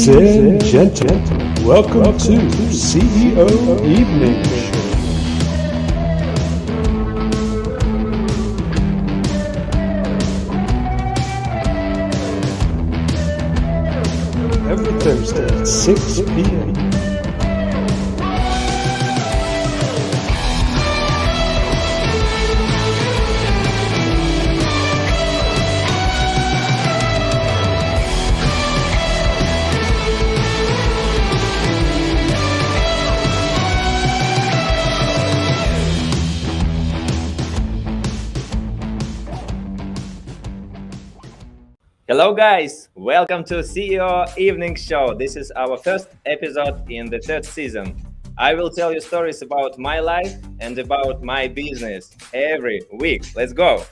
Ladies and gentlemen, welcome to CEO Evening Show. Every Thursday at 6 p.m. Hello guys, welcome to CEO Evening Show. This is our first episode in the third season. I will tell you stories about my life and about my business every week. Let's go.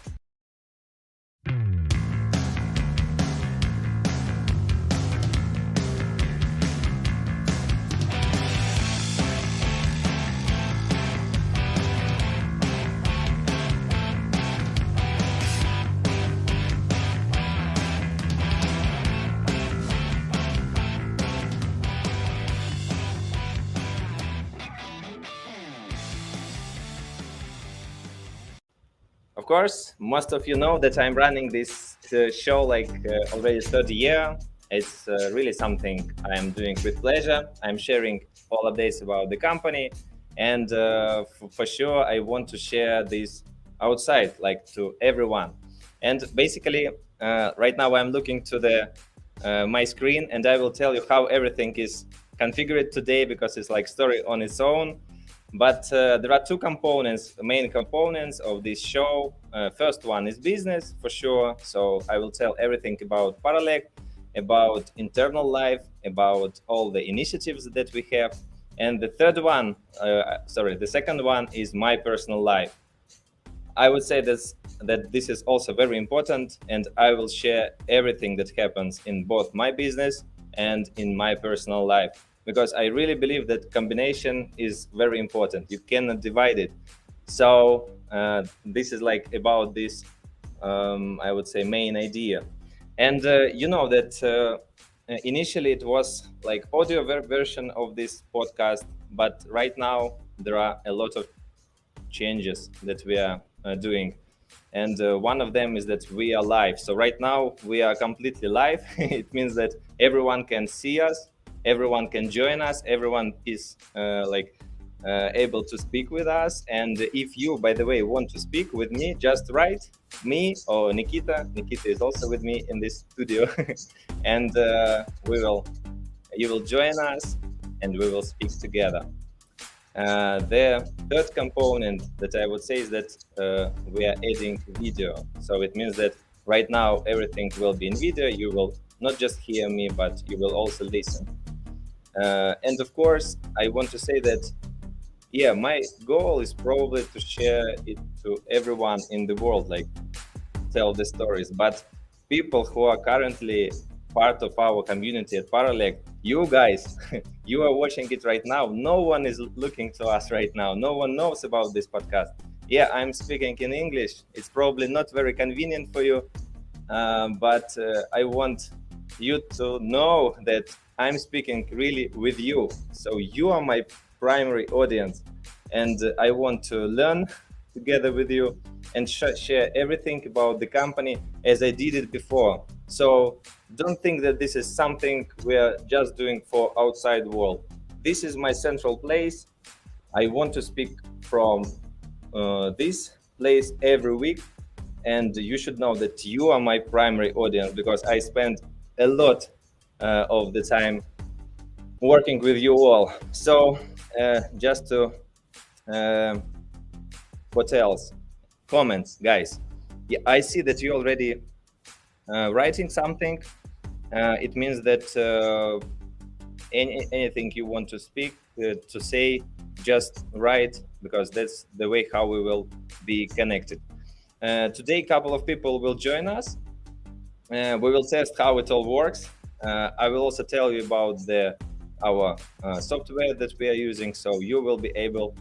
Of course, most of you know that I'm running this show already 30 years. It's really something I'm doing with pleasure. I'm sharing all updates about the company, and for sure I want to share this outside, like to everyone. And basically, right now I'm looking to the my screen, and I will tell you how everything is configured today because it's like story on its own. But there are two components, main components of this show. First one is business, for sure. So I will tell everything about Paralect, about internal life, about all the initiatives that we have. And the second one is my personal life. I would say that this is also very important, and I will share everything that happens in both my business and in my personal life, because I really believe that combination is very important. You cannot divide it. So this is like about this, I would say, main idea. And you know that initially it was like audio version of this podcast, but right now there are a lot of changes that we are doing. And one of them is that we are live. So right now we are completely live. It means that everyone can see us, everyone can join us, everyone is able to speak with us. And if you, by the way, want to speak with me, just write me or Nikita. Nikita is also with me in this studio. And you will join us and we will speak together. The third component that I would say is that we are adding video. So it means that right now everything will be in video. You will not just hear me, but you will also listen. And of course, I want to say that, yeah, my goal is probably to share it to everyone in the world, like tell the stories. But people who are currently part of our community at Paralect, you guys, you are watching it right now. No one is looking to us right now. No one knows about this podcast. Yeah, I'm speaking in English. It's probably not very convenient for you, but I want you to know that I'm speaking really with you. So you are my primary audience, and I want to learn together with you and share everything about the company as I did it before. So don't think that this is something we are just doing for outside world. This is my central place. I want to speak from this place every week, and you should know that you are my primary audience because I spend a lot of the time working with you all. So just to what else? Comments, guys. Yeah, I see that you already writing something. It means that anything you want to speak, to say, just write, because that's the way how we will be connected. Today, a couple of people will join us. We will test how it all works. I will also tell you about our software that we are using, so you will be able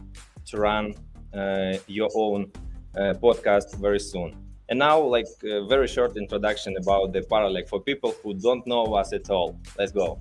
to run your own podcast very soon. And now, like a very short introduction about the Paralect for people who don't know us at all. Let's go.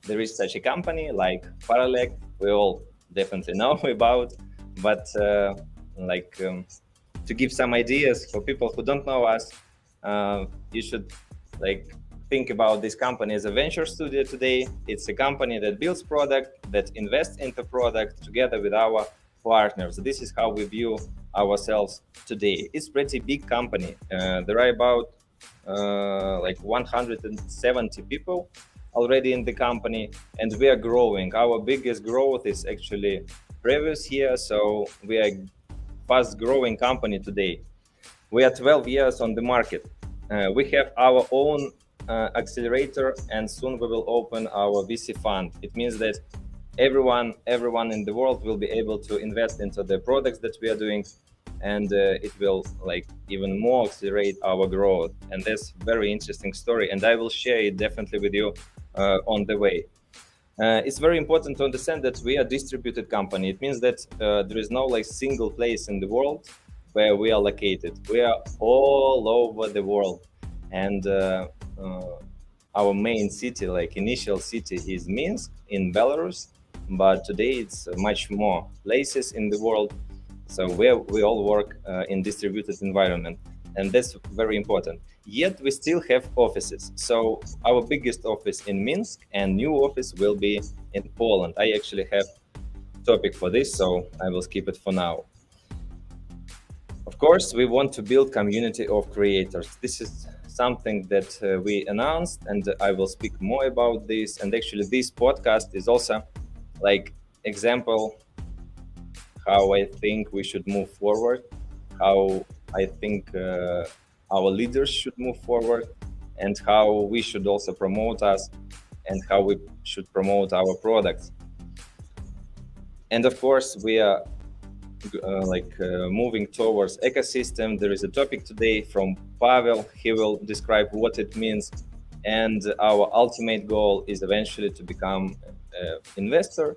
there is such a company like Paralect. We all definitely know about, but to give some ideas for people who don't know us, you should think about this company as a venture studio today. It's a company that builds product, that invests into product together with our partners. This is how we view ourselves today. It's pretty big company. There are about 170 people already in the company, and we are growing. Our biggest growth is actually previous year, so we are fast growing company today. We are 12 years on the market. We have our own accelerator, and soon we will open our VC fund. It means that everyone in the world will be able to invest into the products that we are doing, and it will even more accelerate our growth. And that's very interesting story, and I will share it definitely with you on the way. It's very important to understand that we are a distributed company. It means that there is no single place in the world where we are located. We are all over the world, and our main city, initial city, is Minsk in Belarus, but today it's much more places in the world. So we all work in distributed environment, and that's very important. Yet we still have offices. So our biggest office in Minsk, and new office will be in Poland. I actually have topic for this, so I will skip it for now. Of course, we want to build community of creators. This is something that we announced, and I will speak more about this. And actually, this podcast is also example how I think we should move forward, how I think our leaders should move forward, and how we should also promote us, and how we should promote our products. And of course, we are moving towards ecosystem. There is a topic today from Pavel. He will describe what it means, and our ultimate goal is eventually to become an investor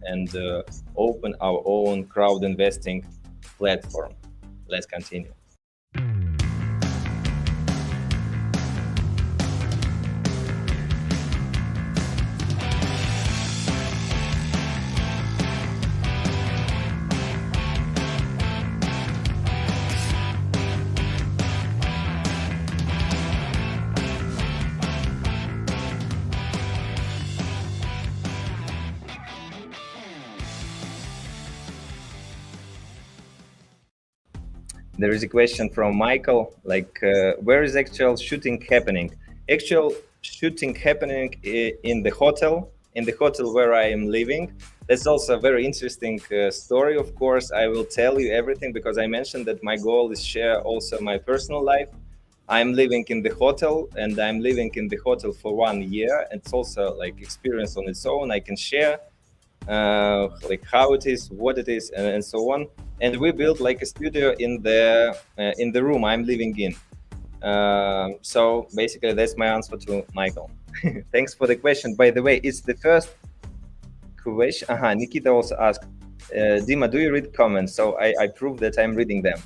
and open our own crowd investing platform. Let's continue. There is a question from Michael, where is actual shooting happening? Actual shooting happening in the hotel where I am living. That's also a very interesting story. Of course, I will tell you everything, because I mentioned that my goal is share also my personal life. I'm living in the hotel, and I'm living in the hotel for 1 year. It's also experience on its own. I can share how it is, what it is, and so on. And we built a studio in the room I'm living in. So basically, that's my answer to Michael. Thanks for the question. By the way, it's the first question. Nikita also asked, Dima, do you read comments? So I prove that I'm reading them.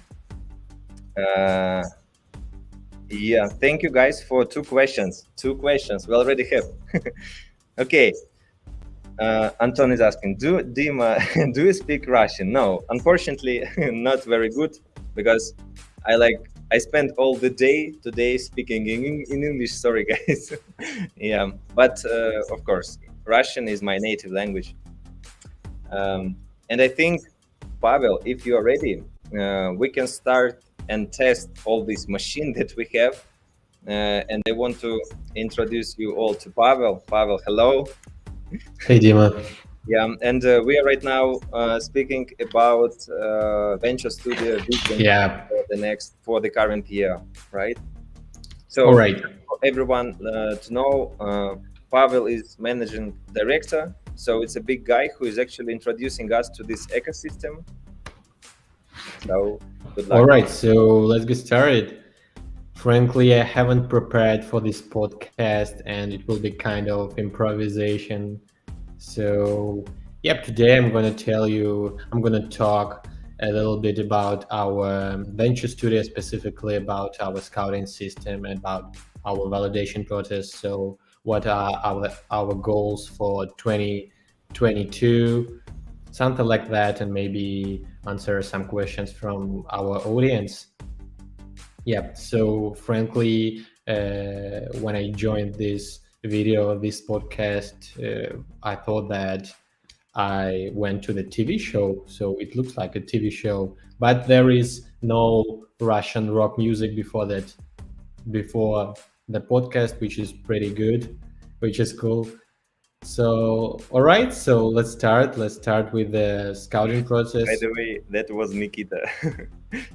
Yeah, thank you guys for two questions. We already have. Okay. Anton is asking, Dima, do you speak Russian? No, unfortunately, not very good, because I spent all the day today speaking in English. Sorry, guys. Yeah, but of course, Russian is my native language. And I think, Pavel, if you are ready, we can start and test all this machine that we have. And I want to introduce you all to Pavel. Pavel, hello. Hey, Dima. Yeah, and we are right now speaking about venture studio vision for the current year, right? So, all right. For everyone to know, Pavel is managing director. So it's a big guy who is actually introducing us to this ecosystem. So good luck. All right, so let's get started. Frankly, I haven't prepared for this podcast, and it will be kind of improvisation. So, today I'm going to talk a little bit about our venture studio, specifically about our scouting system and about our validation process. So what are our goals for 2022, something like that, and maybe answer some questions from our audience. Yeah, so frankly, when I joined this this podcast, I thought that I went to the TV show, so it looks like a TV show, but there is no Russian rock music before the podcast, which is pretty good, which is cool. So, all right, so let's start. Let's start with the scouting process. By the way, that was Nikita.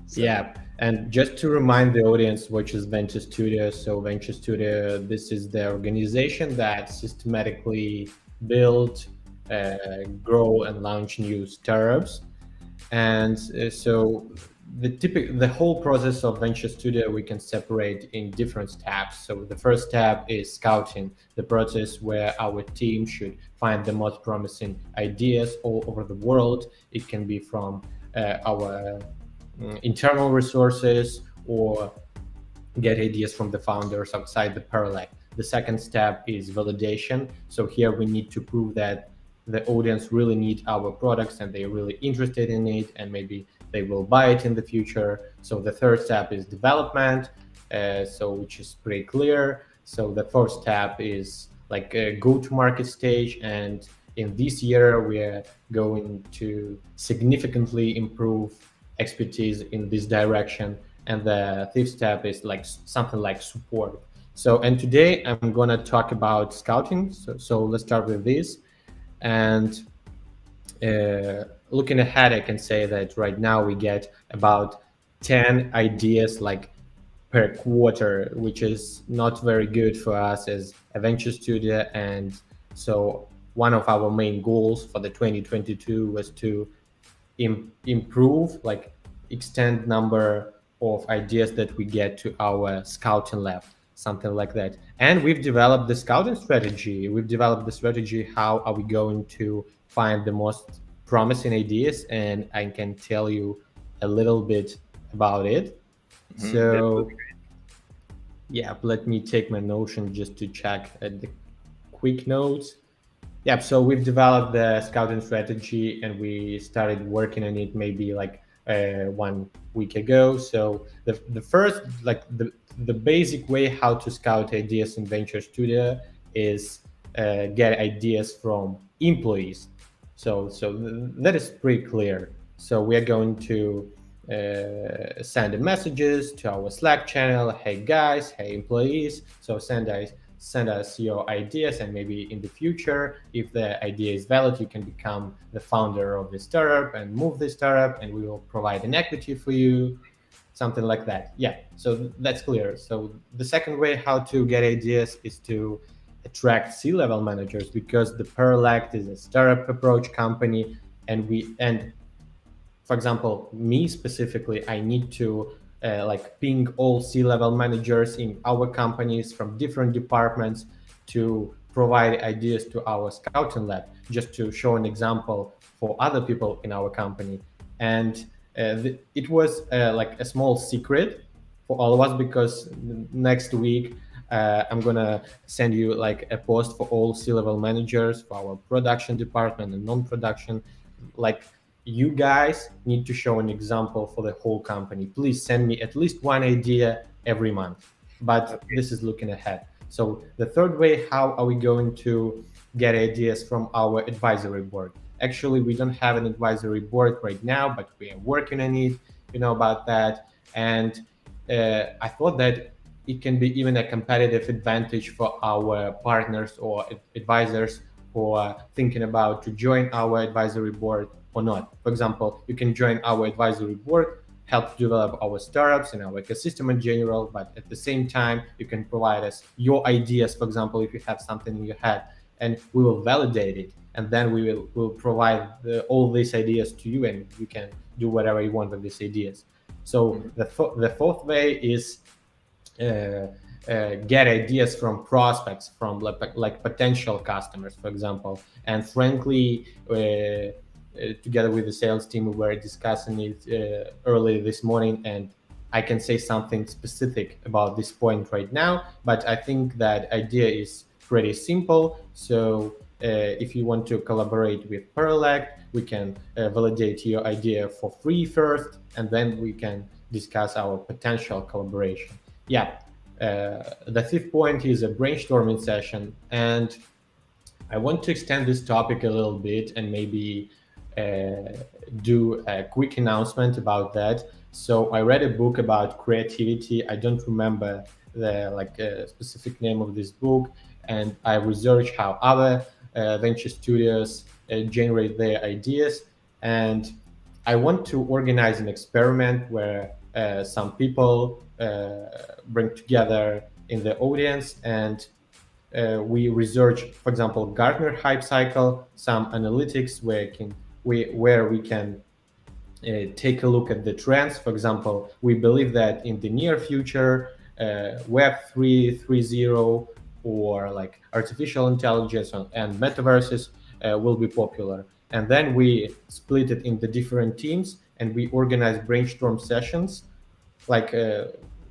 So, Yeah, and just to remind the audience what is Venture Studio. So Venture Studio, this is the organization that systematically build, grow, and launch new startups. And so the whole process of Venture Studio we can separate in different steps. So the first step is scouting, the process where our team should find the most promising ideas all over the world. It can be from our internal resources or get ideas from the founders outside the Paralect. The second step is validation. So here we need to prove that the audience really need our products and they're really interested in it, and maybe they will buy it in the future. So the third step is development, which is pretty clear. So the first step is like a go-to-market stage, and in this year we are going to significantly improve expertise in this direction. And the fifth step is like something like support. So, and today I'm gonna talk about scouting. So let's start with this. And looking ahead, I can say that right now we get about 10 ideas like per quarter, which is not very good for us as a venture studio. And so one of our main goals for the 2022 was to improve, like extend number of ideas that we get to our scouting lab, something like that. And we've developed the scouting strategy. We've developed the strategy, how are we going to find the most promising ideas, and I can tell you a little bit about it. So yeah, let me take my Notion just to check at the quick notes. Yeah, so we've developed the scouting strategy and we started working on it maybe like 1 week ago. So the first, like the basic way how to scout ideas in Venture Studio is get ideas from employees. So that is pretty clear. So we are going to send messages to our Slack channel. Hey guys, hey employees. So send us your ideas, and maybe in the future, if the idea is valid, you can become the founder of the startup and move the startup, and we will provide an equity for you, something like that. Yeah, so that's clear. So the second way how to get ideas is to attract C-level managers, because the Paralect is a startup approach company, and for example, me specifically, I need to like ping all C-level managers in our companies from different departments to provide ideas to our scouting lab, just to show an example for other people in our company. And it was like a small secret for all of us, because next week I'm gonna send you like a post for all C-level managers for our production department and non-production. Like, you guys need to show an example for the whole company. Please send me at least one idea every month. But this is looking ahead. So the third way, how are we going to get ideas from our advisory board? Actually, we don't have an advisory board right now, but we are working on it, you know about that. And I thought that it can be even a competitive advantage for our partners or advisors who are thinking about to join our advisory board or not. For example, you can join our advisory board, help develop our startups and our ecosystem in general, but at the same time, you can provide us your ideas. For example, if you have something in your head, and we will validate it, and then will provide all these ideas to you, and you can do whatever you want with these ideas. So the fourth way is get ideas from prospects, from like potential customers, for example. And frankly, together with the sales team, we were discussing it early this morning, and I can say something specific about this point right now, but I think that idea is pretty simple. So if you want to collaborate with Paralect, we can validate your idea for free first, and then we can discuss our potential collaboration. Yeah. The fifth point is a brainstorming session, and I want to extend this topic a little bit and maybe do a quick announcement about that. So I read a book about creativity. I don't remember the specific name of this book, and I researched how other venture studios generate their ideas. And I want to organize an experiment where some people bring together in the audience, and we research, for example, Gartner hype cycle, some analytics where we can take a look at the trends. For example, we believe that in the near future, Web 3.0 or like artificial intelligence and metaverses will be popular. And then we split it into different teams and we organize brainstorm sessions. Like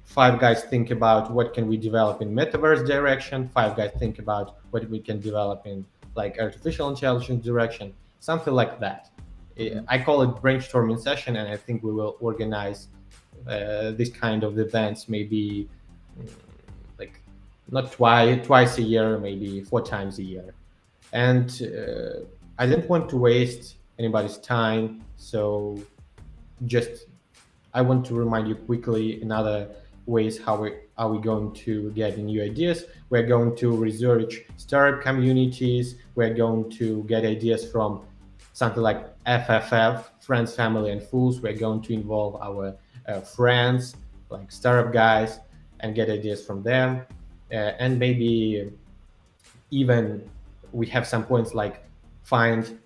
five guys think about what can we develop in metaverse direction, five guys think about what we can develop in like artificial intelligence direction, something like that. I call it brainstorming session, and I think we will organize this kind of events maybe like not twice a year, maybe 4 times a year. And I didn't want to waste anybody's time, so just I want to remind you quickly another ways how we are we going to get new ideas. We're going to research startup communities. We're going to get ideas from something like FFF, friends, family, and fools. We're going to involve our friends, like startup guys, and get ideas from them. And maybe even we have some points like find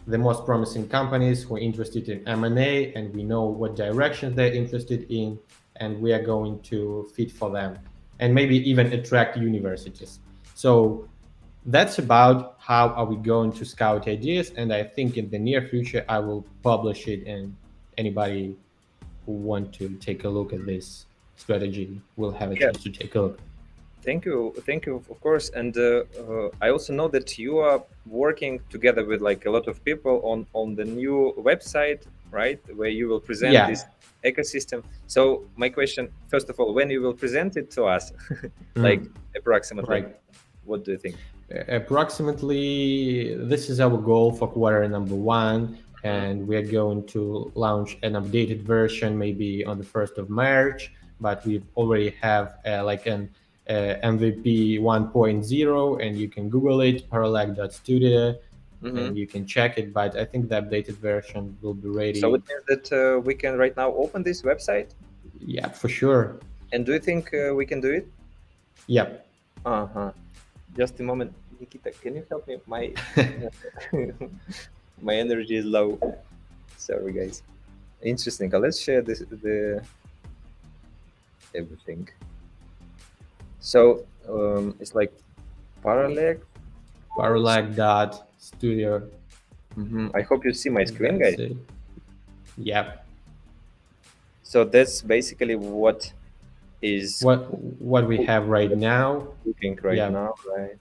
the most promising companies who are interested in M&A, and we know what directions they're interested in, and we are going to fit for them, and maybe even attract universities. So that's about how are we going to scout ideas, and I think in the near future I will publish it, and anybody who want to take a look at this strategy will have a chance to take a look. Thank you, of course. And I also know that you are working together with like a lot of people on the new website, right? Where you will present this ecosystem. So my question, first of all, when you will present it to us, like approximately, Right. What do you think? Approximately, this is our goal for quarter number one, and we are going to launch an updated version maybe on the 1st of March, but we already have like an MVP 1.0, and you can Google it, paralect.studio, and you can check it, but I think the updated version will be ready. So it means that we can right now open this website? Yeah, for sure. And do you think we can do it? Yep. Just a moment, Nikita, can you help me? My my energy is low. Sorry, guys. Interesting. Let's share the everything. So it's like Paralect. Paralect.studio. I hope you see my screen, guys. Yep. So that's basically what is what we have right now. Looking now, right?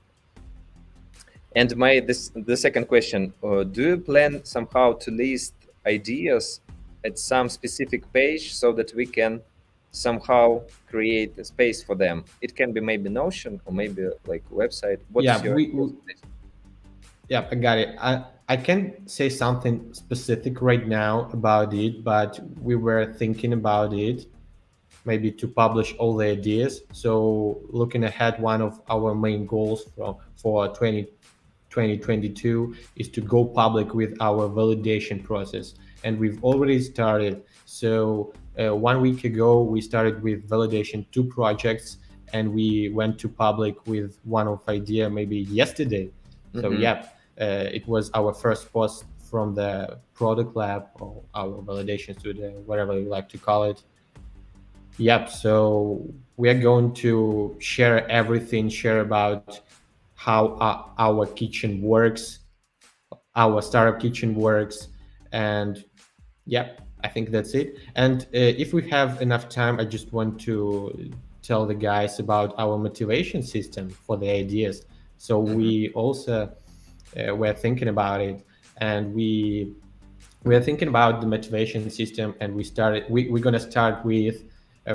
And the second question: do you plan somehow to list ideas at some specific page so that we can somehow create a space for them? It can be maybe Notion or maybe like website. Yeah, I got it. I can't say something specific right now about it, but we were thinking about it, maybe to publish all the ideas. So looking ahead, one of our main goals for 2022 is to go public with our validation process. And we've already started. So 1 week ago, we started with validation 2 projects, and we went to public with one of idea maybe yesterday. So it was our first post from the product lab or our validation studio, whatever you like to call it. Yep. So we are going to share everything, share about how our kitchen works, our startup kitchen works, and yeah, I think that's it. And if we have enough time, I just want to tell the guys about our motivation system for the ideas. So we also were thinking about it, and we are thinking about the motivation system, and we're going to start with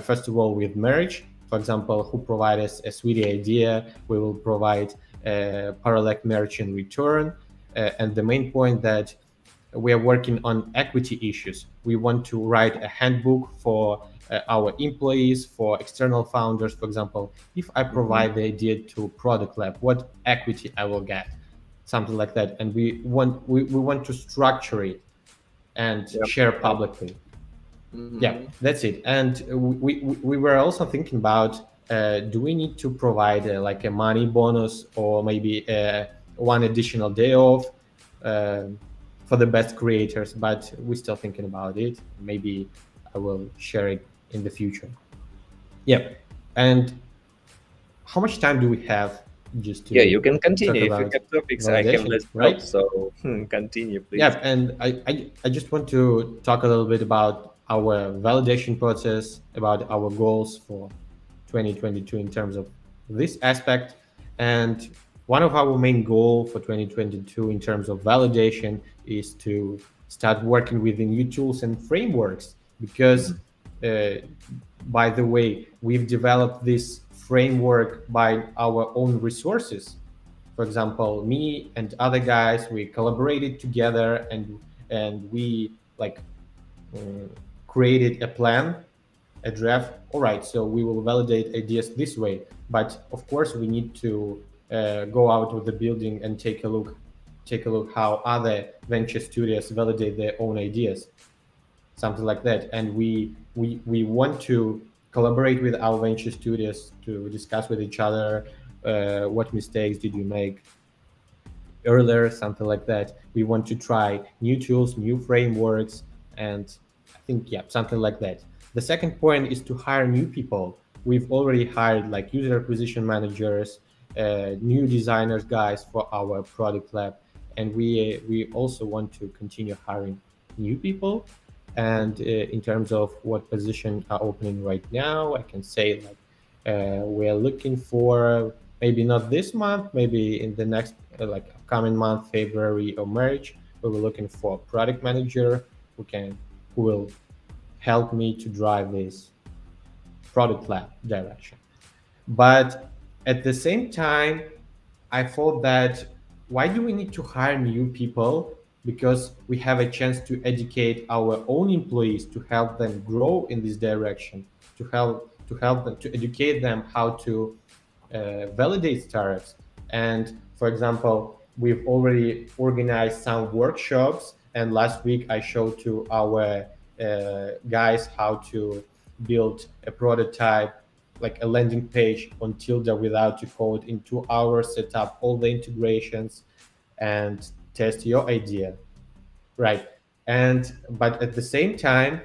first of all with marriage. For example, who provide us a sweetie idea, we will provide Paralect marriage in return. And the main point that we are working on equity issues. We want to write a handbook for our employees, for external founders. For example, if I provide the idea to Product Lab, what equity I will get, something like that. And we want to structure it and Yep. share publicly. Yeah, Mm-hmm. that's it. And we were also thinking about, do we need to provide like a money bonus, or maybe one additional day off uh, for the best creators? But we're still thinking about it. Maybe I will share it in the future. Yeah. And how much time do we have just Yeah, you to can talk continue. If you about have topics, I have validation, less right? notes. So continue, please. Yeah, and I just want to talk a little bit about our validation process, about our goals for 2022 in terms of this aspect. And one of our main goal for 2022 in terms of validation is to start working with the new tools and frameworks, because uh, by the way, we've developed this framework by our own resources. For example, me and other guys, we collaborated together, and we like uh, created a plan, a draft. All right, so we will validate ideas this way, but of course we need to go out of the building and take a look how other venture studios validate their own ideas, something like that. And we want to collaborate with our venture studios to discuss with each other, what mistakes did you make earlier, something like that. We want to try new tools, new frameworks, and I think, yeah, something like that. The second point is to hire new people. We've already hired like user acquisition managers, new designers, guys for our product lab, and we also want to continue hiring new people. And in terms of what position are opening right now, I can say like we're looking for, maybe not this month, maybe in the next like upcoming month, February or March, we were looking for a product manager who will help me to drive this product lab direction. But at the same time, I thought that, why do we need to hire new people? Because we have a chance to educate our own employees, to help them grow in this direction, to help them, to educate them how to validate startups. And for example, we've already organized some workshops, and last week I showed to our guys how to build a prototype, like a landing page on Tilda without to code in 2 hours, set up all the integrations and test your idea. Right. And but at the same time,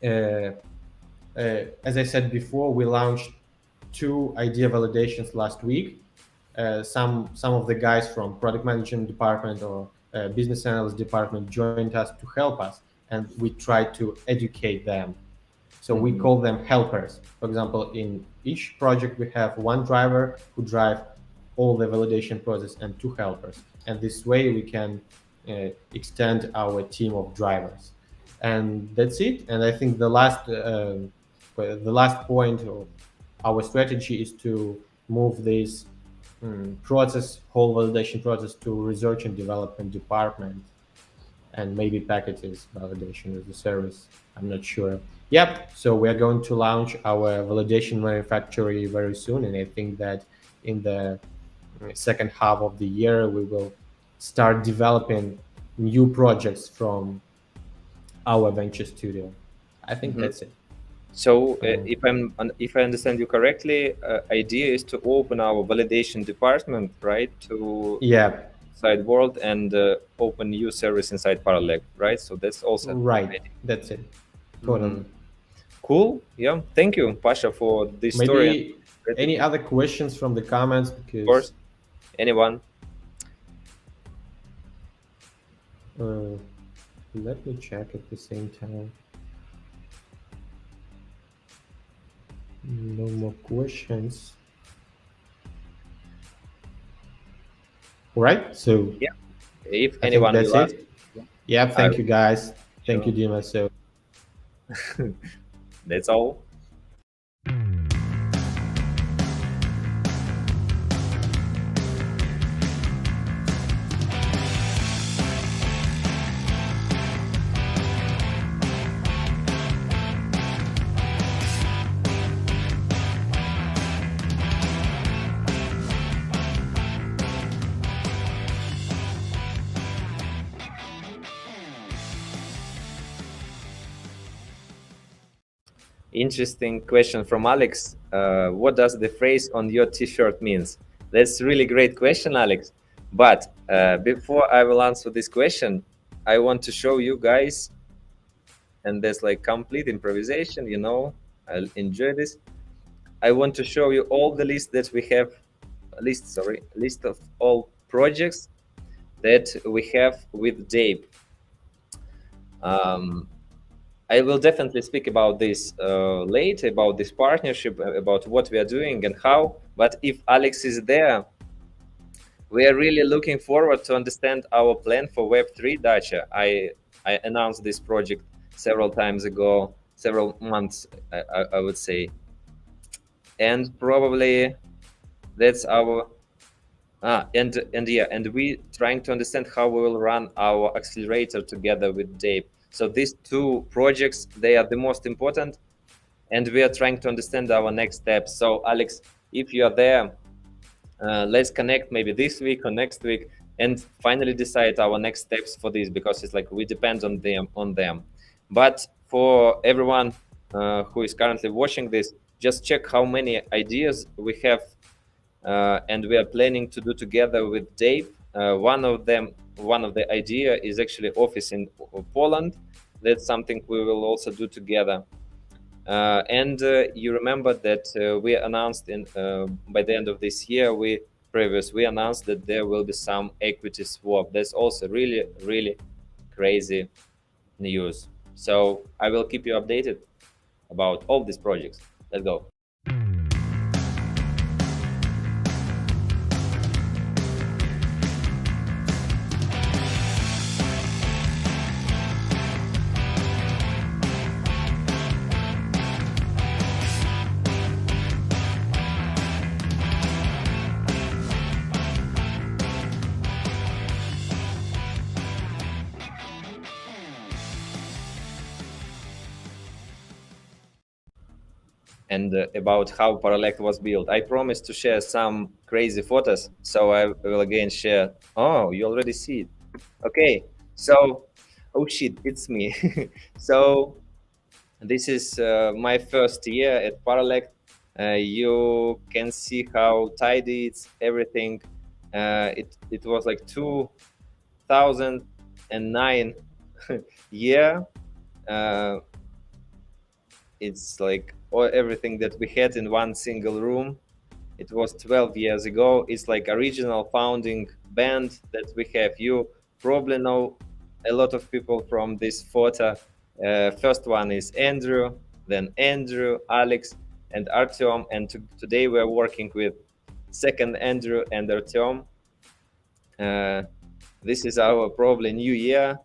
uh, as I said before, we launched 2 idea validations last week. Some of the guys from product management department or business analyst department joined us to help us, and we tried to educate them. So we Mm-hmm. call them helpers. For example, in each project we have one driver who drive all the validation process, and 2 helpers. And this way we can extend our team of drivers. And that's it. And I think the last point of our strategy is to move this whole validation process to research and development department, and maybe packages validation as a service. I'm not sure. Yep. So we are going to launch our validation manufactory very soon, and I think that in the second half of the year we will start developing new projects from our venture studio. I think Mm-hmm. that's it. So, Um, if I understand you correctly, idea is to open our validation department, right, to yeah. outside world and open new service inside Paralect, right? So that's also Right. idea. That's it. Mm-hmm. Totally. Cool. Yeah. Thank you, Pasha, for this story and Maybe any strategy. other questions from the comments? Of Because course. Anyone? uh, let me check at the same time. No more questions. All right. So Yeah, if I think anyone that's will ask, it. Yeah. I Thank you, guys. Thank you, sure. Dima. So. That's all. Interesting question from Alex. What does the phrase on your t-shirt means? That's really great question, Alex. But before I will answer this question, I want to show you guys, and there's like complete improvisation, I'll enjoy this. I want to show you all the list that we have, list of all projects that we have with Dave. I will definitely speak about this later, about this partnership, about what we are doing and how. But if Alex is there, we are really looking forward to understand our plan for Web3 Dacha. I announced this project several times ago, several months, I would say. And probably that's our and we trying to understand how we will run our accelerator together with Dave. So these two projects, they are the most important, and we are trying to understand our next steps. So Alex, if you are there, let's connect maybe this week or next week and finally decide our next steps for this, because it's like we depend on them. But for everyone who is currently watching this, just check how many ideas we have, and we are planning to do together with Dave. One of the idea is actually office in Poland. That's something we will also do together. And you remember that we announced by the end of this year, we announced that there will be some equity swap. That's also really crazy news. So I will keep you updated about all these projects. Let's go. And about how Paralect was built. I promised to share some crazy photos, so I will again share. Oh, you already see it. Okay, so, oh shit, it's me. So this is my first year at Paralect. You can see how tidy it's everything. It was like 2009 year. It's like everything that we had in one single room. It was 12 years ago. It's like original founding band that we have. You probably know a lot of people from this photo. First one is Andrew, then Andrew, Alex, and Artyom. And today we're working with second Andrew and Artyom. This is our probably new year,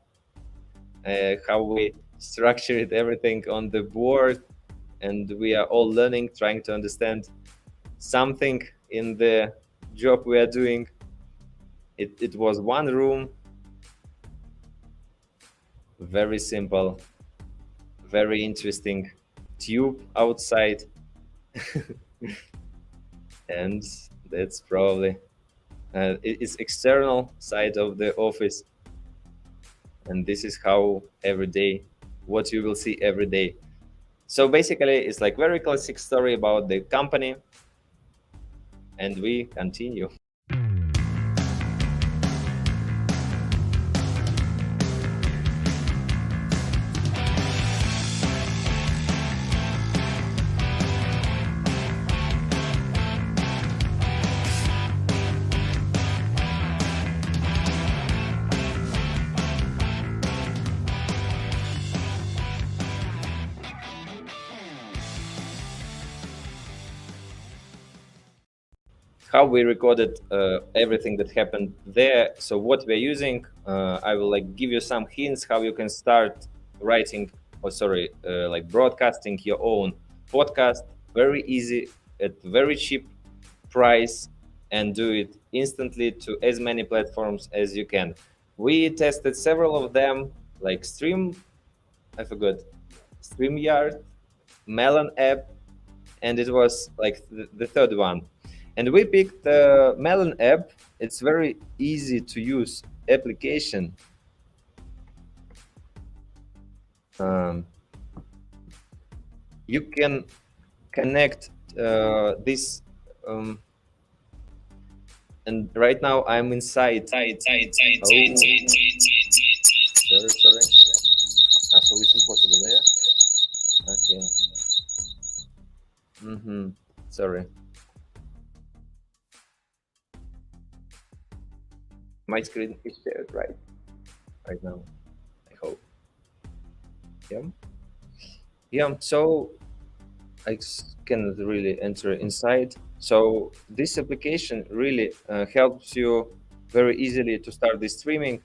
how we structured everything on the board, and we are all learning, trying to understand something in the job we are doing. It was one room, very simple, very interesting tube outside. And that's probably it's external side of the office. And this is how every day, what you will see every day. So basically, it's like very classic story about the company, and we continue. how we recorded everything that happened there. So what we're using, I will like give you some hints how you can start writing, like broadcasting your own podcast, very easy at very cheap price, and do it instantly to as many platforms as you can. We tested several of them, like StreamYard, Melon app, and it was like the third one. And we picked the Melon app. It's very easy to use application. You can connect this, and right now I'm inside. Sorry. So it's impossible, yeah? Okay. Sorry. My screen is shared right now, I hope. Yeah, so I cannot really enter inside. So this application really helps you very easily to start this streaming.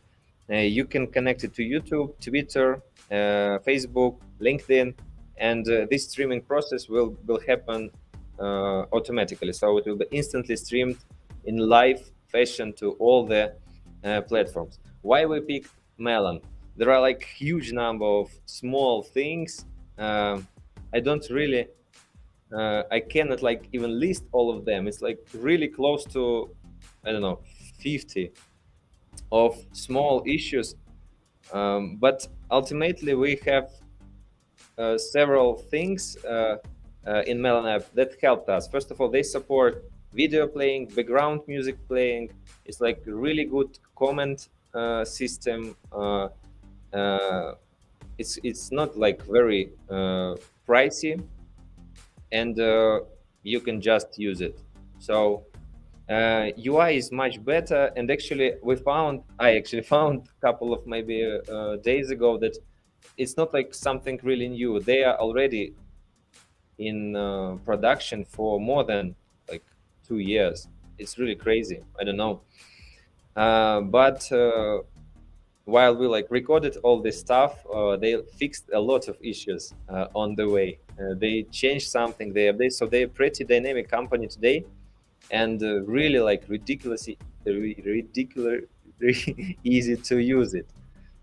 You can connect it to YouTube, Twitter, Facebook, LinkedIn, and this streaming process will happen automatically. So it will be instantly streamed in live fashion to all the platforms. Why we picked Melon? There are like huge number of small things. I don't really, I cannot like even list all of them. It's like really close to, I don't know, 50 of small issues. But ultimately we have several things in Melon app that helped us. First of all, they support video playing, background music playing. It's like a really good comment system. It's not like very pricey, and you can just use it. So UI is much better, and actually I actually found a couple of maybe days ago that it's not like something really new. They are already in production for more than like 2 years. It's really crazy. I don't know, but while we like recorded all this stuff, they fixed a lot of issues on the way. They changed something there. So they're a pretty dynamic company today, and really like ridiculously easy to use it.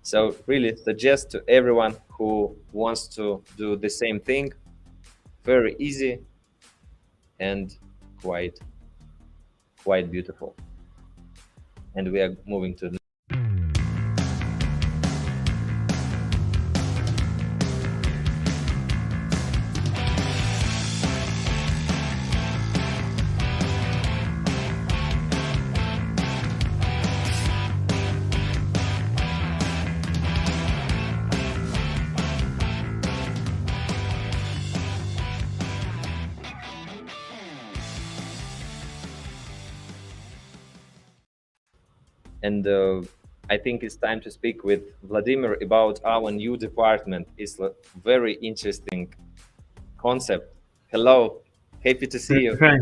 So really suggest to everyone who wants to do the same thing. Very easy and quite beautiful. And we are moving to the and I think it's time to speak with Vladimir about our new department. It's a very interesting concept. Hello, happy to see you. Hi,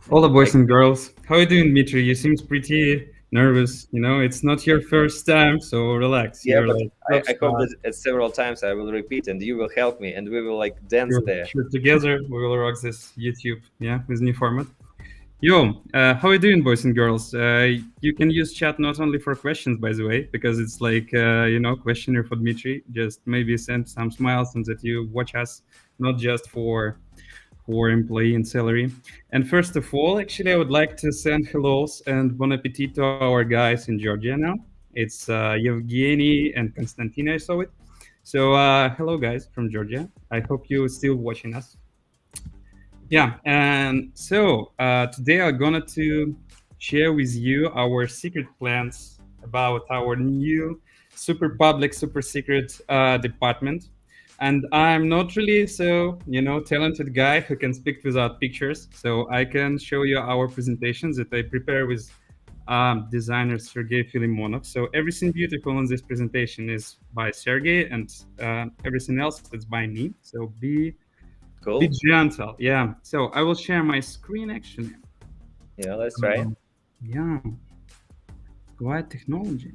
all the boys and girls. How are you doing, Dmitry? You seem pretty nervous. You know, it's not your first time, so relax. Yeah, You're but like, I hope that several times I will repeat, and you will help me, and we will like dance there. sure, together we will rock this YouTube, yeah, with new format. Yo, how are you doing, boys and girls? You can use chat not only for questions, by the way, because it's like, questionnaire for Dmitry. Just maybe send some smiles and that you watch us, not just for employee and salary. And first of all, actually, I would like to send hellos and bon appetit to our guys in Georgia now. It's Yevgeny and Konstantina, I saw it. So hello, guys from Georgia. I hope you're still watching us. Yeah, and so today I'm gonna to share with you our secret plans about our new super public, super secret department. And I'm not really talented guy who can speak without pictures. So I can show you our presentations that I prepare with designer Sergey Filimonov. So everything beautiful in this presentation is by Sergey, and everything else is by me. So be gentle. Yeah. So I will share my screen actually. Yeah, let's try. Yeah, quite technology.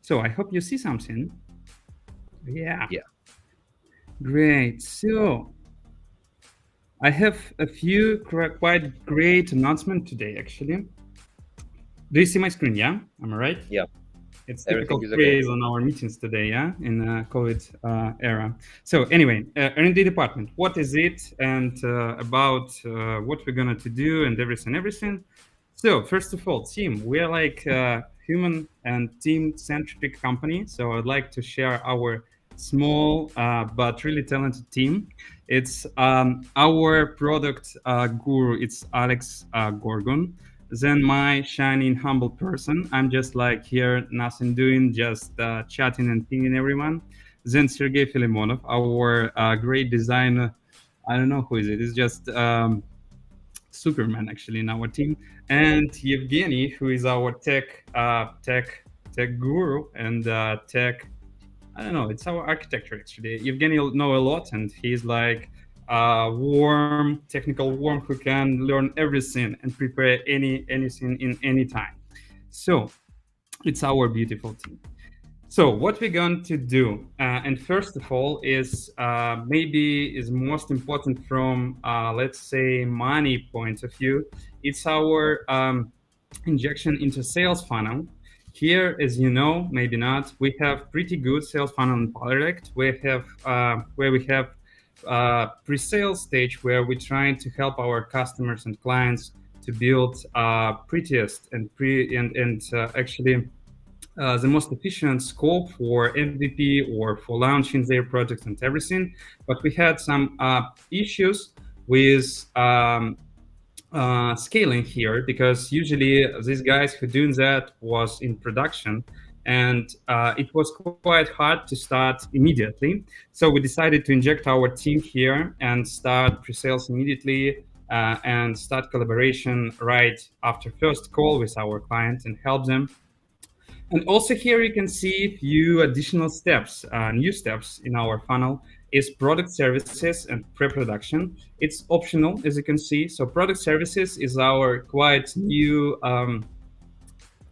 So I hope you see something. Yeah. Yeah. Great. So I have a few quite great announcements today, actually. Do you see my screen? Yeah, am I right? Yeah. It's Everything typical is okay. phrase on our meetings today, yeah, in COVID era. So anyway, R&D department, what is it, and about what we're gonna to do and everything. So first of all, team, we are like human and team-centric company. So I'd like to share our small but really talented team. It's our product guru. It's Alex Gorgon. Then my shining, humble person. I'm just like here, nothing doing, just chatting and pinging everyone. Then Sergey Filimonov, our great designer. I don't know who is it. It's just Superman actually in our team. And Yevgeny, who is our tech guru and tech. I don't know. It's our architecture actually. Yevgeny will know a lot, and he's like warm, technical warm who can learn everything and prepare anything in any time. So it's our beautiful team. So what we're going to do, and first of all, is maybe is most important from let's say money point of view. It's our injection into sales funnel. Here, as you know, maybe not, we have pretty good sales funnel in Paralect. We have where we have pre-sales stage where we're trying to help our customers and clients to build prettiest and actually the most efficient scope for MVP or for launching their projects and everything. But we had some issues with scaling here, because usually these guys who doing that was in production, and it was quite hard to start immediately. So we decided to inject our team here and start pre-sales immediately and start collaboration right after first call with our clients and help them. And also here you can see a few additional steps, new steps in our funnel is product services and pre-production. It's optional, as you can see. So product services is our quite new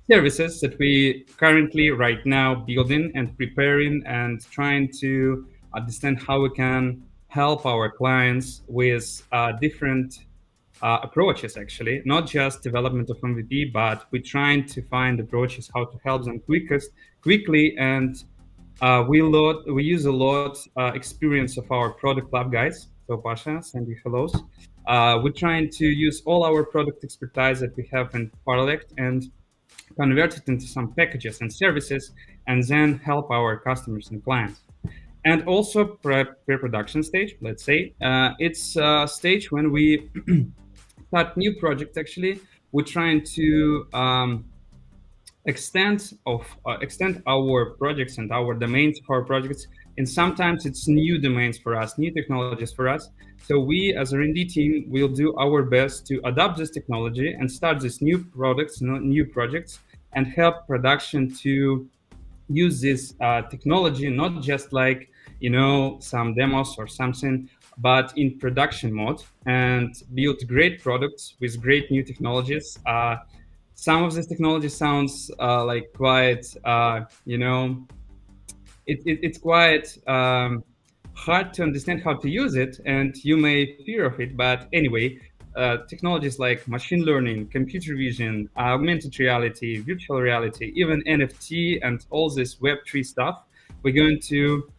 services that we currently right now building and preparing and trying to understand how we can help our clients with different approaches, actually, not just development of MVP, but we're trying to find approaches how to help them quickly, and we use a lot experience of our product lab guys. So Pasha, send you hellos. We're trying to use all our product expertise that we have in Paralect and convert it into some packages and services, and then help our customers and clients. And also pre-production stage, let's say, it's a stage when we start new projects. Actually, we're trying to extend our projects and our domains of our projects, and sometimes it's new domains for us, new technologies for us. So we as R&D team will do our best to adopt this technology and start these new products, new projects, and help production to use this technology, not just like some demos or something, but in production mode, and build great products with great new technologies. Some of this technology sounds like quite it's quite hard to understand how to use it, and you may fear of it. But anyway, technologies like machine learning, computer vision, augmented reality, virtual reality, even NFT, and all this Web3 stuff, we're going to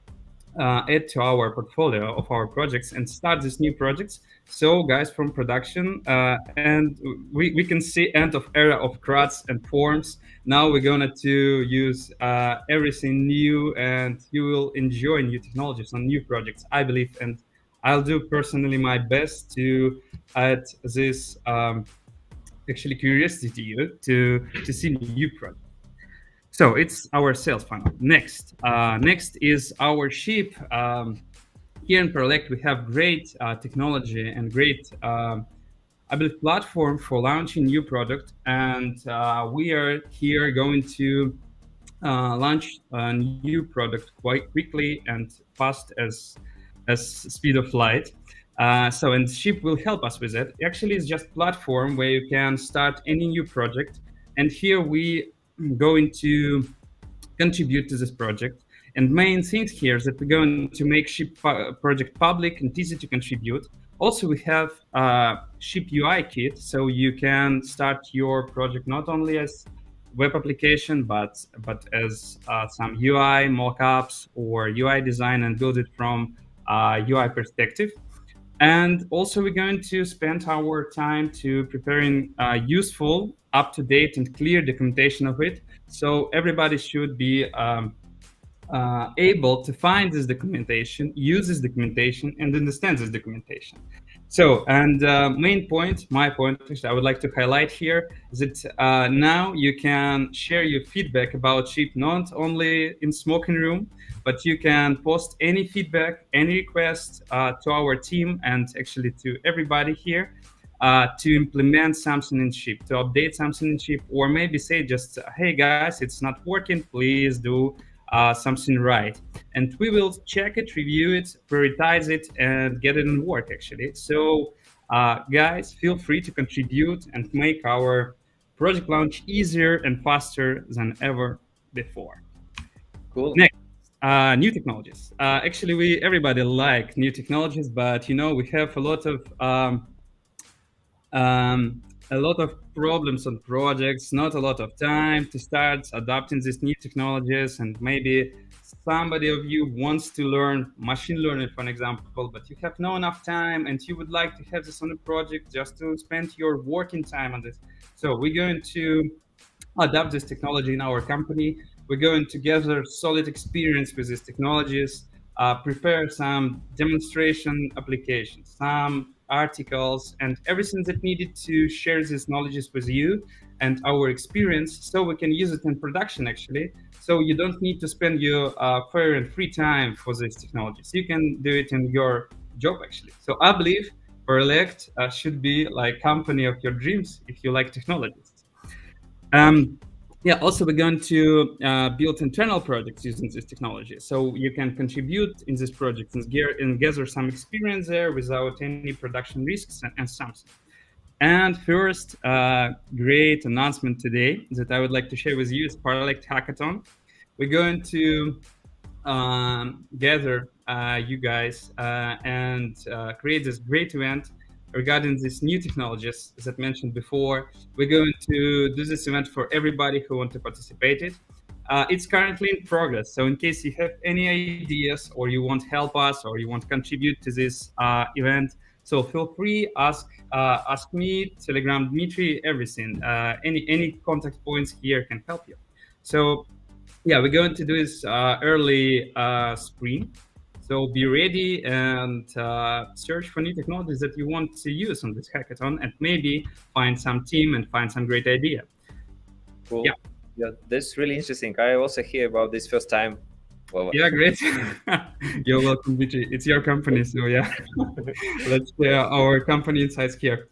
add to our portfolio of our projects and start these new projects. So guys from production, and we can see end of era of CRUDs and forms. Now we're gonna to use everything new, and you will enjoy new technologies on new projects, I believe. And I'll do personally my best to add this actually curiosity to you to see new projects. So it's our sales funnel. Next is our ship. Here in Paralect, we have great technology and great, I believe, platform for launching new product. And we are here going to launch a new product quite quickly and fast as speed of light. And Ship will help us with it. Actually, it's just platform where you can start any new project. And here we going to contribute to this project. And main thing here is that we're going to make Ship project public and easy to contribute. Also, we have Ship UI kit, so you can start your project not only as web application, but as some UI mockups or UI design and build it from UI perspective. And also, we're going to spend our time to preparing useful, up-to-date, and clear documentation of it. So everybody should be able to find this documentation, use this documentation, and understand this documentation. So, and main point, my point, which I would like to highlight here, is that now you can share your feedback about Ship not only in smoking room, but you can post any feedback, any request to our team and actually to everybody here to implement something in Ship, to update something in Ship, or maybe say just, hey guys, it's not working, please do something right. And we will check it, review it, prioritize it, and get it in work actually. So guys, feel free to contribute and make our project launch easier and faster than ever before. Cool. Next, new technologies. Actually, everybody like new technologies, but we have a lot of problems on projects, not a lot of time to start adopting these new technologies. And maybe somebody of you wants to learn machine learning, for an example, but you have no enough time and you would like to have this on a project just to spend your working time on this. So we're going to adopt this technology in our company. We're going to gather solid experience with these technologies, prepare some demonstration applications, some articles, and everything that needed to share these knowledges with you and our experience, so we can use it in production actually. So you don't need to spend your fair and free time for these technologies. You can do it in your job actually. So I believe Paralect should be like company of your dreams if you like technologies. Yeah, also we're going to build internal projects using this technology. So you can contribute in this project and gather some experience there without any production risks and something. And first great announcement today that I would like to share with you is Paralect Hackathon. We're going to gather you guys and create this great event regarding these new technologies that mentioned before. We're going to do this event for everybody who want to participate in it. It's currently in progress. So in case you have any ideas or you want help us or you want to contribute to this event, so feel free, ask me, Telegram, Dmitry, everything. Any contact points here can help you. So yeah, we're going to do this early spring. So be ready and search for new technologies that you want to use on this hackathon and maybe find some team and find some great idea. Cool. Yeah, that's really interesting. I also hear about this first time. Well, yeah, great. You're welcome, Dmitry. It's your company, so yeah. Let's share our company insights here.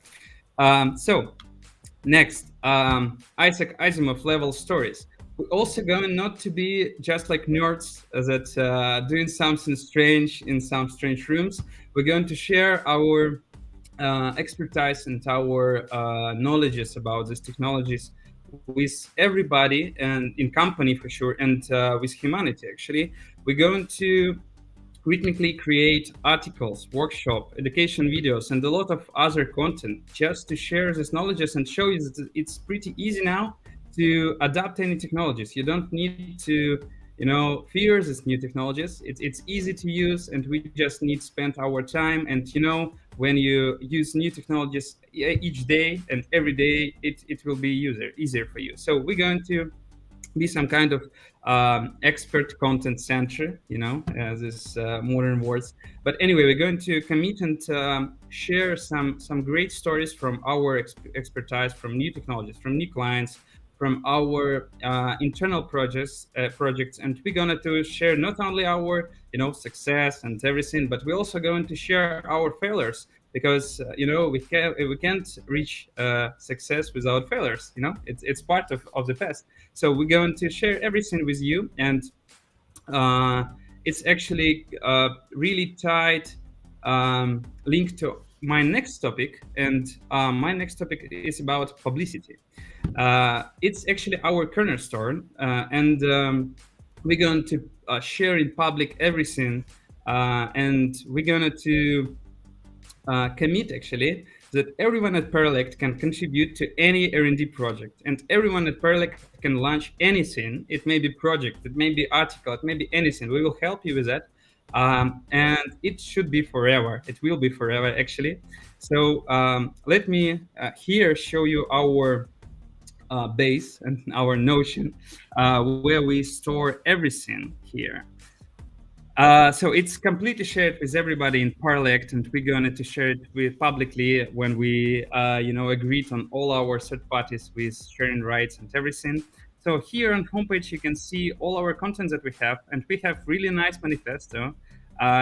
So next, Isaac Asimov level stories. We're also going not to be just like nerds that doing something strange in some strange rooms. We're going to share our expertise and our knowledges about these technologies with everybody and in company for sure, and with humanity actually. We're going to rhythmically create articles, workshop, education videos, and a lot of other content just to share these knowledges and show you that it's pretty easy now to adapt any technologies. You don't need to, fear these new technologies. It's easy to use, and we just need to spend our time. And when you use new technologies each day and every day, it will be easier for you. So we're going to be some kind of expert content center, this modern words. But anyway, we're going to commit and share some great stories from our expertise, from new technologies, from new clients, from our internal projects, and we're going to share not only our success and everything, but we're also going to share our failures, because we can't reach success without failures. It's part of the past. So we're going to share everything with you, and it's actually really tight link to my next topic, and my next topic is about publicity. It's actually our cornerstone, and we're going to share in public everything, and we're going to commit actually that everyone at Paralect can contribute to any R&D project, and everyone at Paralect can launch anything. It may be project, it may be article, it may be anything. We will help you with that, and it should be forever. It will be forever actually. So let me here show you our base and our Notion, where we store everything here. So it's completely shared with everybody in Paralect, and we're going to share it with publicly when we, agreed on all our third parties with sharing rights and everything. So here on homepage, you can see all our content that we have, and we have really nice manifesto.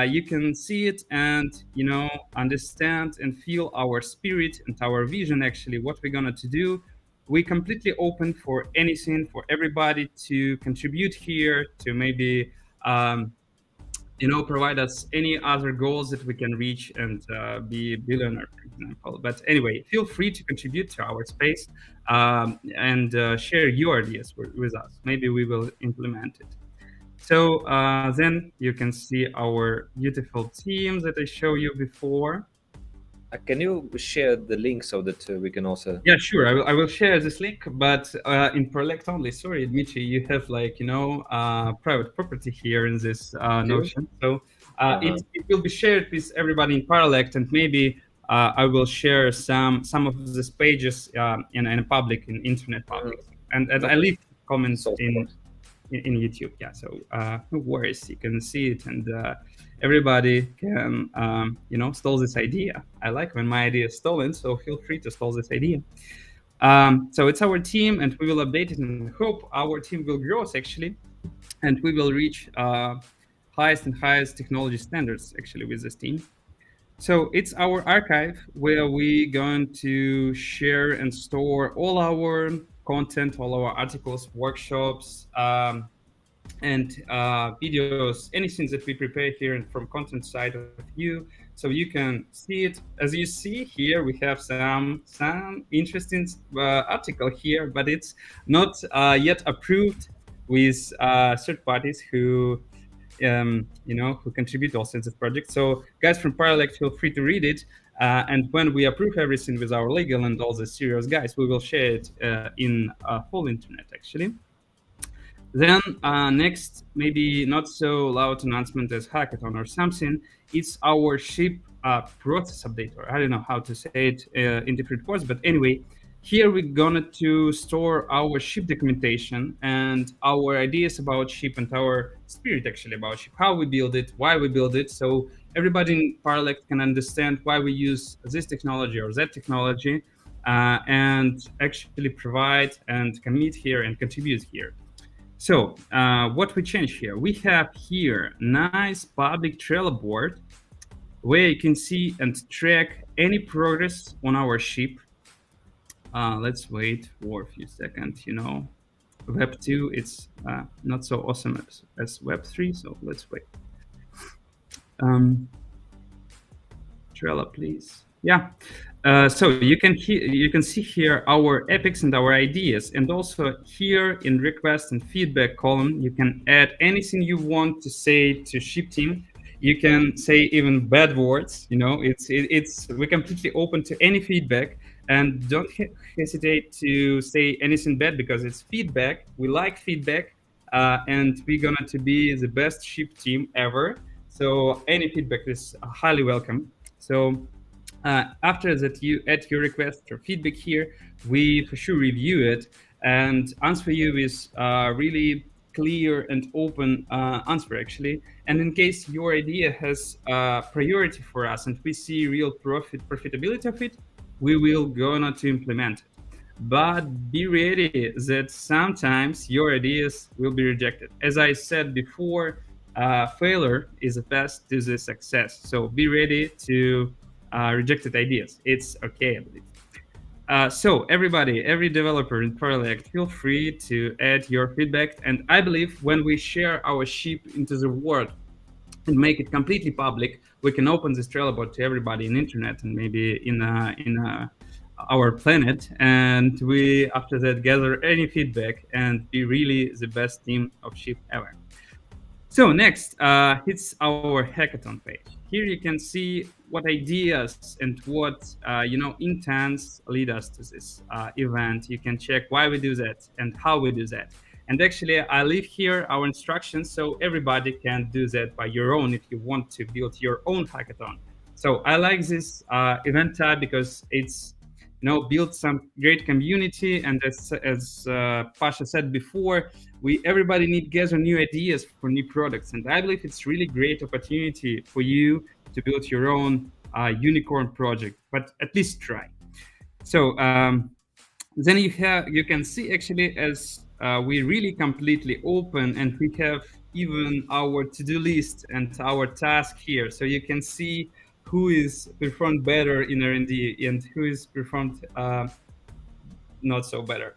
You can see it and, understand and feel our spirit and our vision, actually, what we're going to do. We're completely open for anything, for everybody to contribute here, to maybe, provide us any other goals that we can reach and be a billionaire, for example. But anyway, feel free to contribute to our space and share your ideas with us. Maybe we will implement it. So then you can see our beautiful team that I showed you before. Can you share the link so that we can also? Yeah, sure. I will share this link, but in Paralect only. Sorry, Dmitry, you have private property here in this Notion. So it will be shared with everybody in Paralect, and maybe I will share some of these pages in internet public, and I leave comments in YouTube. Yeah, so no worries, you can see it, and everybody can steal this idea. I like when my idea is stolen, so feel free to steal this idea. So it's our team, and we will update it, and hope our team will grow actually, and we will reach highest and highest technology standards actually with this team. So it's our archive where we're going to share and store all our content, all our articles, workshops, and videos, anything that we prepare here and from content side of you, so you can see it. As you see here, we have some interesting article here, but it's not yet approved with third parties who who contribute also to this project. So guys from Paralect, feel free to read it. And when we approve everything with our legal and all the serious guys, we will share it in whole internet actually. Then next, maybe not so loud announcement as hackathon or something, it's our ship process updater. I don't know how to say it in different words, but anyway, here we're going to store our ship documentation and our ideas about ship and our spirit actually about ship, how we build it, why we build it. So everybody in Paralect can understand why we use this technology or that technology, and actually provide and commit here and contribute here. So what we change here, we have here nice public Trello board where you can see and track any progress on our ship. Let's wait for a few seconds. Web 2, it's not so awesome as Web 3, so let's wait. Trello, please. Yeah. So you can see here our epics and our ideas, and also here in request and feedback column, you can add anything you want to say to ship team. You can say even bad words. We're completely open to any feedback, and don't hesitate to say anything bad because it's feedback. We like feedback, and we're going to be the best ship team ever. So any feedback is highly welcome. So after that, you add your request or feedback here, we for sure review it and answer you with really clear and open answer actually. And in case your idea has priority for us and we see real profitability of it, we will go on to implement it. But be ready that sometimes your ideas will be rejected. As I said before, failure is a path to the success. So be ready to rejected ideas. It's okay, I believe. So everybody, every developer in Paralect, feel free to add your feedback. And I believe when we share our ship into the world, and make it completely public, we can open this Trello board to everybody in internet and maybe in our planet, and we after that gather any feedback and be really the best team of Ship ever. So next, it's our hackathon page. Here you can see what ideas and what intents lead us to this event. You can check why we do that and how we do that. And actually, I leave here our instructions so everybody can do that by your own if you want to build your own hackathon. So I like this event type because it's build some great community, and as Pasha said before, everybody need gather new ideas for new products, and I believe it's really great opportunity for you to build your own unicorn project, but at least try. So then you can see actually as we really completely open, and we have even our to-do list and our task here, so you can see who is performed better in R&D and who is performed not so better.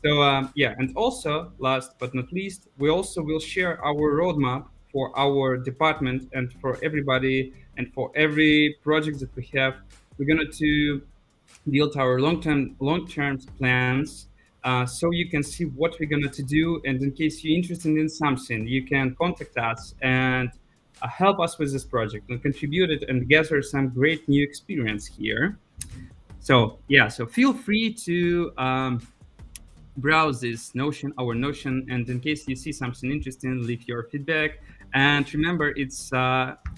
So and also last but not least, we also will share our roadmap for our department and for everybody and for every project that we have. We're going to build our long-term plans so you can see what we're going to do, and in case you're interested in something, you can contact us and help us with this project and contribute it and gather some great new experience here. So so feel free to browse this our Notion, and in case you see something interesting, leave your feedback. And remember, it's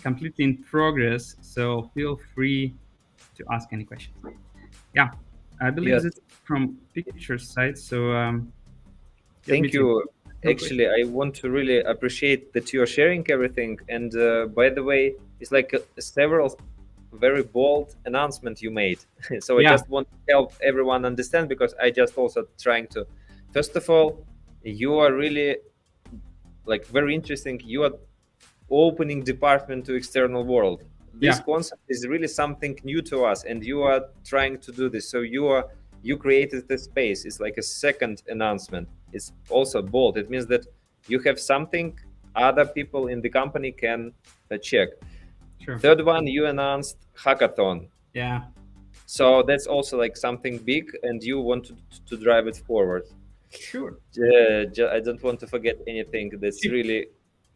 completely in progress, so feel free to ask any questions. Yeah, I believe it's from picture side. So thank you. Actually, I want to really appreciate that you're sharing everything. And by the way, it's like several very bold announcements you made. So I just want to help everyone understand, because I just also trying to, first of all, you are really like very interesting. You are opening department to external world. This concept is really something new to us, and you are trying to do this. So you created the space. It's like a second announcement. It's also bold. It means that you have something other people in the company can check. Sure. Third one, you announced hackathon. Yeah. So that's also like something big, and you want to drive it forward. Sure. I don't want to forget anything that's really...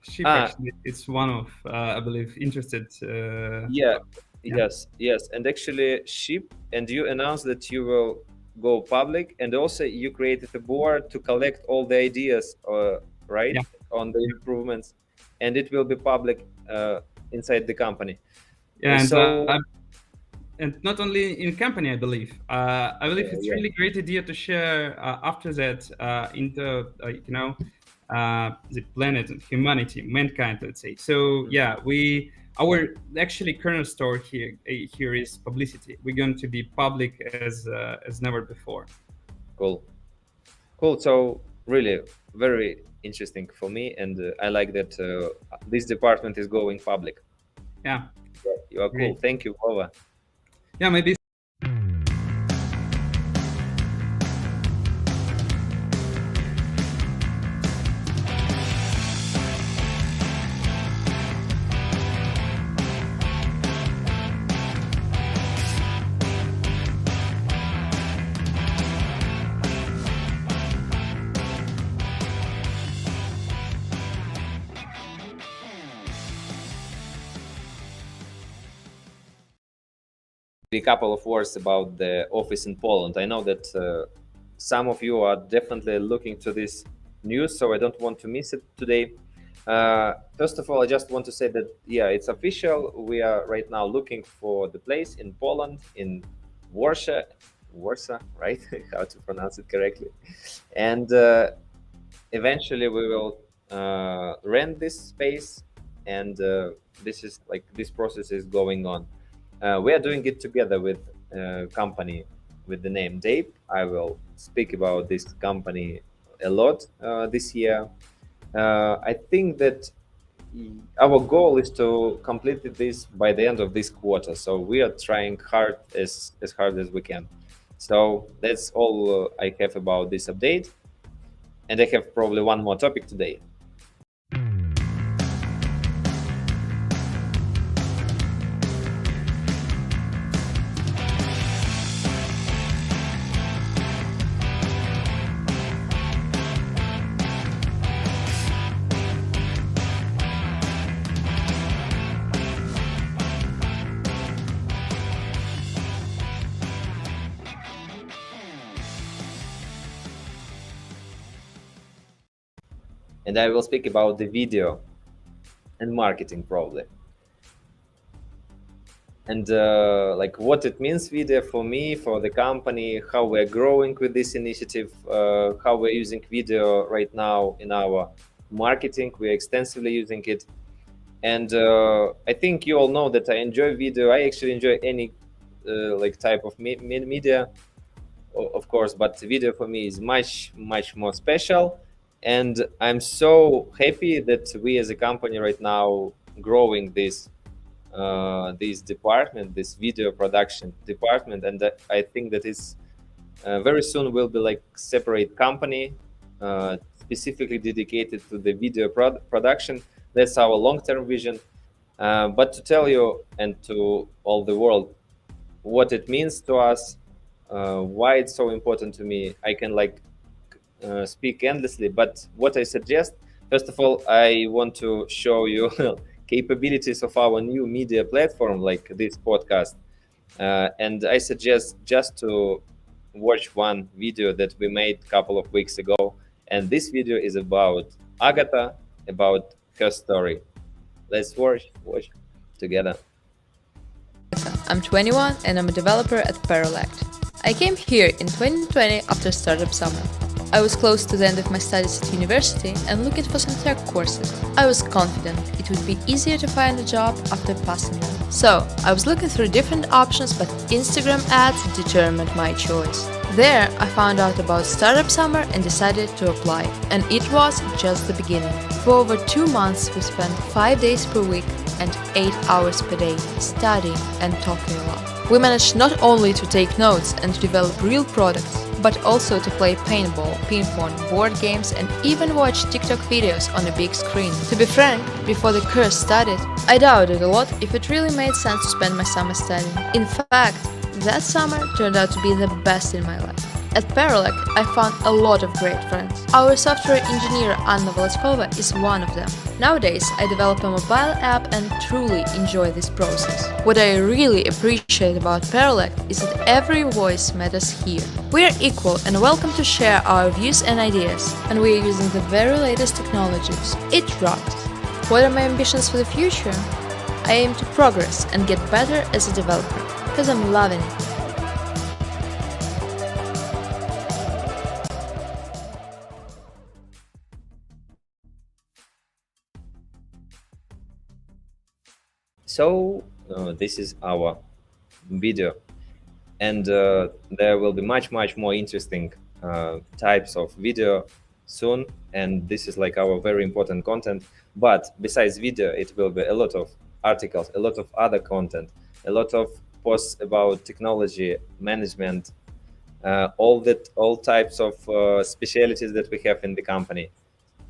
Ship actually, it's one of, I believe, interested... Yes. And actually, Ship, and you announced that you will go public, and also you created a board to collect all the ideas, right, on the improvements, and it will be public inside the company. Yeah, and not only in company, I believe. I believe it's really great idea to share after that into the planet and humanity, mankind, let's say. So our actually current store here is publicity. We're going to be public as never before. Cool. So really very interesting for me, and I like that this department is going public. Yeah, you are cool. Great. Thank you, Vova. Yeah, maybe. A couple of words about the office in Poland. I know that some of you are definitely looking to this news, so I don't want to miss it today. First of all, I just want to say that, it's official. We are right now looking for the place in Poland, in Warsaw, right? How to pronounce it correctly. And eventually we will rent this space, and this process is going on. We are doing it together with a company with the name Dape. I will speak about this company a lot this year. I think that our goal is to complete this by the end of this quarter. So we are trying hard as hard as we can. So that's all I have about this update. And I have probably one more topic today. and I will speak about the video and marketing probably. And like what it means video for me, for the company, how we're growing with this initiative, how we're using video right now in our marketing. We're extensively using it. And I think you all know that I enjoy video. I actually enjoy any like type of media, of course, but video for me is much more special. And I'm so happy that we as a company right now growing this department, this video production department, and I think that is very soon will be like separate company specifically dedicated to the video production. That's our long-term vision. But to tell you and to all the world what it means to us, why it's so important to me, I can like speak endlessly. But what I suggest, first of all, I want to show you capabilities of our new media platform like this podcast. And I suggest just to watch one video that we made a couple of weeks ago. And this video is about Agatha, about her story. Let's watch together. I'm 21 and I'm a developer at Paralect. I came here in 2020 after startup summer. I was close to the end of my studies at university and looking for some tech courses. I was confident it would be easier to find a job after passing them. So, I was looking through different options, but Instagram ads determined my choice. There, I found out about Startup Summer and decided to apply. And it was just the beginning. For over 2 months, we spent 5 days per week and 8 hours per day studying and talking a lot. We managed not only to take notes and to develop real products, but also to play paintball, ping pong, board games, and even watch TikTok videos on a big screen. To be frank, before the course started, I doubted a lot if it really made sense to spend my summer studying. In fact, that summer turned out to be the best in my life. At Paralect, I found a lot of great friends. Our software engineer Anna Volodkova is one of them. Nowadays, I develop a mobile app and truly enjoy this process. What I really appreciate about Paralect is that every voice matters here. We are equal and welcome to share our views and ideas, and we are using the very latest technologies. It rocks. What are my ambitions for the future? I aim to progress and get better as a developer, because I'm loving it. So this is our video, and there will be much more interesting types of video soon, and this is like our very important content. But besides video, it will be a lot of articles, a lot of other content, a lot of posts about technology management, all types of specialities that we have in the company.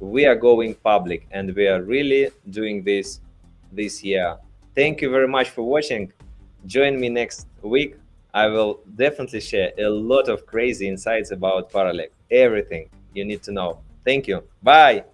We are going public, and we are really doing this year. Thank you very much for watching. Join me next week. I will definitely share a lot of crazy insights about Paralect, everything you need to know. Thank you. Bye.